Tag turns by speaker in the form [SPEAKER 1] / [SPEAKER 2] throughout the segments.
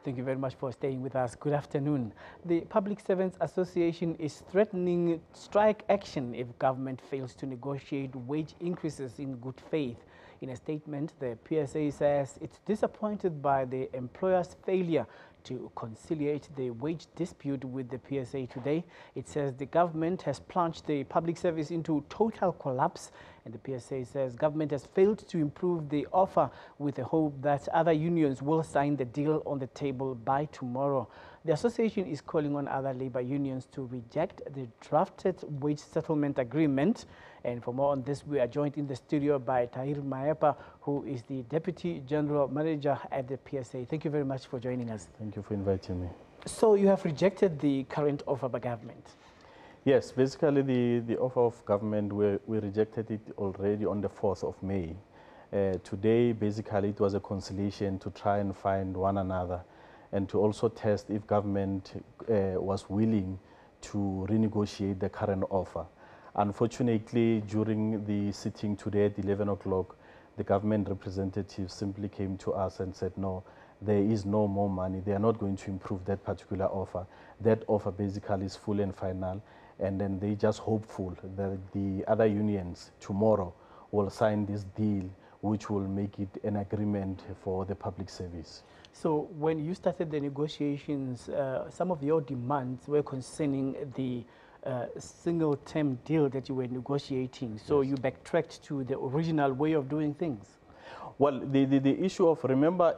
[SPEAKER 1] Thank you very much for staying with us. Good afternoon. The Public Servants Association is threatening strike action if government fails to negotiate wage increases in good faith. In a statement, the PSA says it's disappointed by the employer's failure to conciliate the wage dispute with the PSA today. It says the government has plunged the public service into total collapse, and the PSA says government has failed to improve the offer with the hope that other unions will sign the deal on the table by tomorrow. The association is calling on other labor unions to reject the drafted wage settlement agreement. And for more on this, we are joined in the studio by Tahir Maepa, who is the Deputy General Manager at the PSA. Thank you very much for joining us.
[SPEAKER 2] Thank you for inviting me.
[SPEAKER 1] So you have rejected the current offer by government?
[SPEAKER 2] Yes, basically the offer of government, we rejected it already on the 4th of May. Today, basically, it was a conciliation to try and find one another and to also test if government was willing to renegotiate the current offer. Unfortunately, during the sitting today at 11 o'clock, the government representatives simply came to us and said, no, there is no more money. They are not going to improve that particular offer. That offer basically is full and final. And then they just hopeful that the other unions tomorrow will sign this deal, which will make it an agreement for the public service.
[SPEAKER 1] So when you started the negotiations, some of your demands were concerning the single-term deal that you were negotiating. So yes, you backtracked to the original way of doing things.
[SPEAKER 2] Well, the issue of, remember,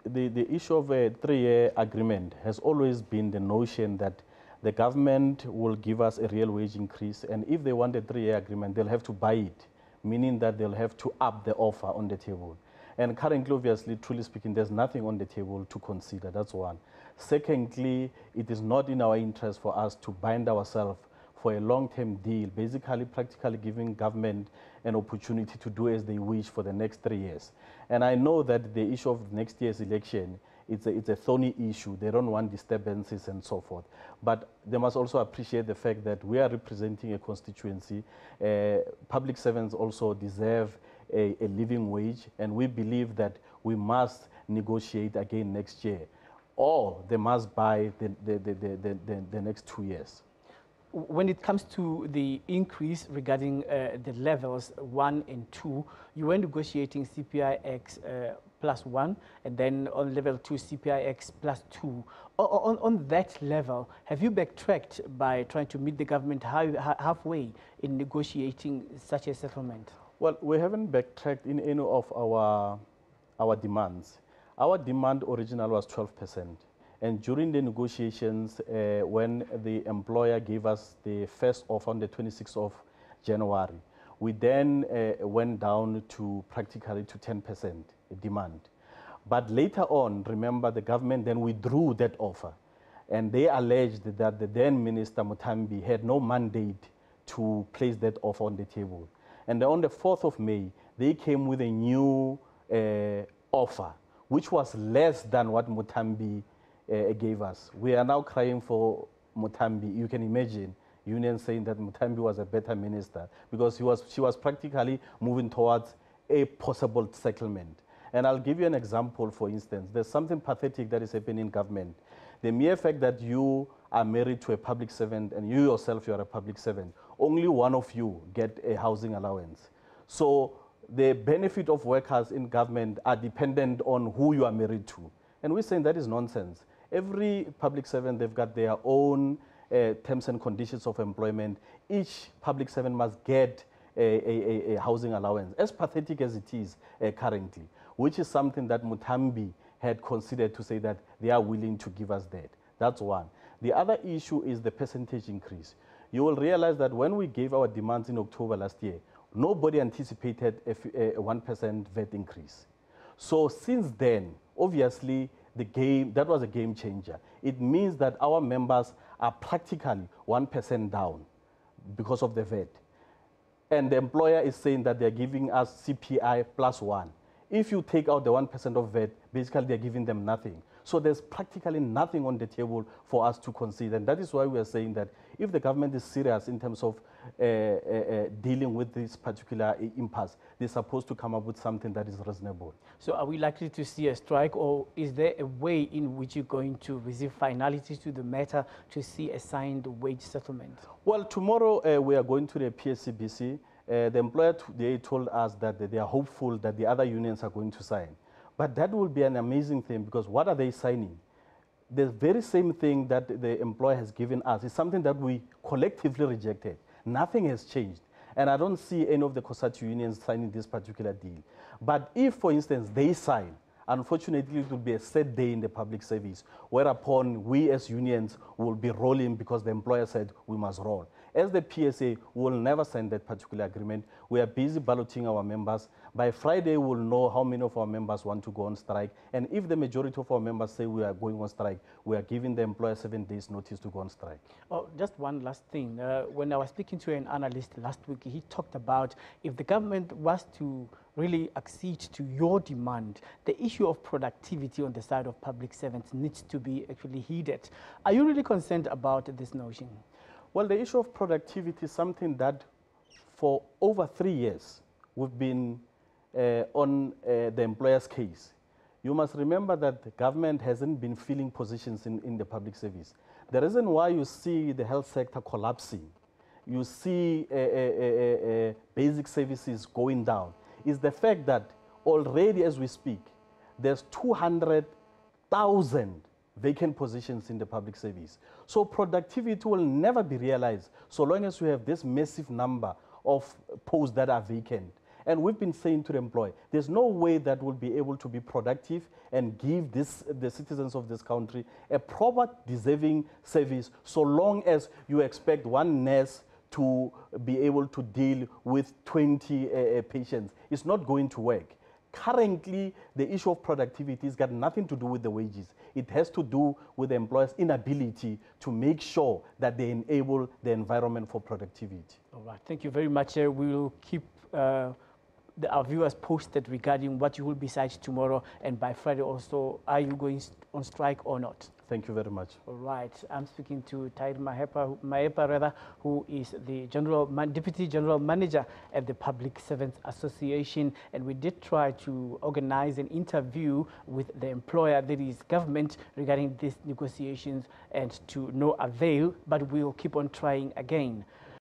[SPEAKER 2] the issue of a 3-year agreement has always been the notion that the government will give us a real wage increase, and if they want a 3-year agreement, they'll have to buy it, meaning that they'll have to up the offer on the table. And currently, obviously, truly speaking, there's nothing on the table to consider. That's one. Secondly, it is not in our interest for us to bind ourselves for a long-term deal, basically practically giving government an opportunity to do as they wish for the next 3 years. And I know that the issue of next year's election, it's a thorny issue. They don't want disturbances and so forth. But they must also appreciate the fact that we are representing a constituency. Public servants also deserve a living wage, and we believe that we must negotiate again next year, or they must buy the next 2 years.
[SPEAKER 1] When it comes to the increase regarding the levels 1 and 2, you were negotiating CPIX +1, and then on level 2, CPIX +2. On that level, have you backtracked by trying to meet the government halfway in negotiating such a settlement?
[SPEAKER 2] Well, we haven't backtracked in any of our demands. Our demand original was 12%. And during the negotiations, when the employer gave us the first offer on the 26th of January, we then went down to practically to 10% demand. But later on, remember, the government then withdrew that offer. And they alleged that the then Minister Mutambi had no mandate to place that offer on the table. And on the 4th of May, they came with a new offer, which was less than what Mutambi gave us. We are now crying for Mutambi. You can imagine unions saying that Mutambi was a better minister because she was practically moving towards a possible settlement. And I'll give you an example, for instance. There's something pathetic that is happening in government. The mere fact that you are married to a public servant and you yourself, you are a public servant, only one of you get a housing allowance. So the benefit of workers in government are dependent on who you are married to. And we're saying that is nonsense. Every public servant, they've got their own terms and conditions of employment. Each public servant must get a housing allowance, as pathetic as it is currently, which is something that Mutambi had considered to say that they are willing to give us that. That's one. The other issue is the percentage increase. You will realize that when we gave our demands in October last year, nobody anticipated a 1% VAT increase. So since then, obviously, that was a game changer. It means that our members are practically 1% down because of the VAT. And the employer is saying that they're giving us CPI +1. If you take out the 1% of VAT, basically they're giving them nothing. So there's practically nothing on the table for us to consider. And that is why we are saying that if the government is serious in terms of dealing with this particular impasse, they're supposed to come up with something that is reasonable. So
[SPEAKER 1] are we likely to see a strike, or is there a way in which you're going to receive finality to the matter to see a signed wage settlement?
[SPEAKER 2] Well, tomorrow we are going to the PSABC. The employer today told us that they are hopeful that the other unions are going to sign. But that will be an amazing thing, because what are they signing? The very same thing that the employer has given us is something that we collectively rejected. Nothing has changed. And I don't see any of the COSATU unions signing this particular deal. But if, for instance, they sign, unfortunately, it will be a sad day in the public service, whereupon we as unions will be rolling because the employer said we must roll. As the PSA, we will never sign that particular agreement. We are busy balloting our members. By Friday, we'll know how many of our members want to go on strike. And if the majority of our members say we are going on strike, we are giving the employer 7 days notice to go on strike.
[SPEAKER 1] Oh, just one last thing. When I was speaking to an analyst last week, he talked about if the government was to really accede to your demand, the issue of productivity on the side of public servants needs to be actually heeded. Are you really concerned about this notion?
[SPEAKER 2] Well, the issue of productivity is something that for over 3 years we've been on the employer's case. You must remember that the government hasn't been filling positions in the public service. The reason why you see the health sector collapsing, you see basic services going down, is the fact that already as we speak, there's 200,000 vacant positions in the public service. So productivity will never be realized so long as we have this massive number of posts that are vacant. And we've been saying to the employer, there's no way that we'll be able to be productive and give the citizens of this country a proper, deserving service so long as you expect one nurse to be able to deal with 20 patients. It's not going to work. Currently, the issue of productivity has got nothing to do with the wages. It has to do with the employer's inability to make sure that they enable the environment for productivity.
[SPEAKER 1] All right, thank you very much. We will keep our viewers posted regarding what you will decide tomorrow, and by Friday also, are you going on strike or not?
[SPEAKER 2] Thank you very much.
[SPEAKER 1] All right, I'm speaking to Tahir Maepa, who is the Deputy General Manager at the Public Servants Association, and we did try to organize an interview with the employer, that is government, regarding these negotiations, and to no avail, but we'll keep on trying again.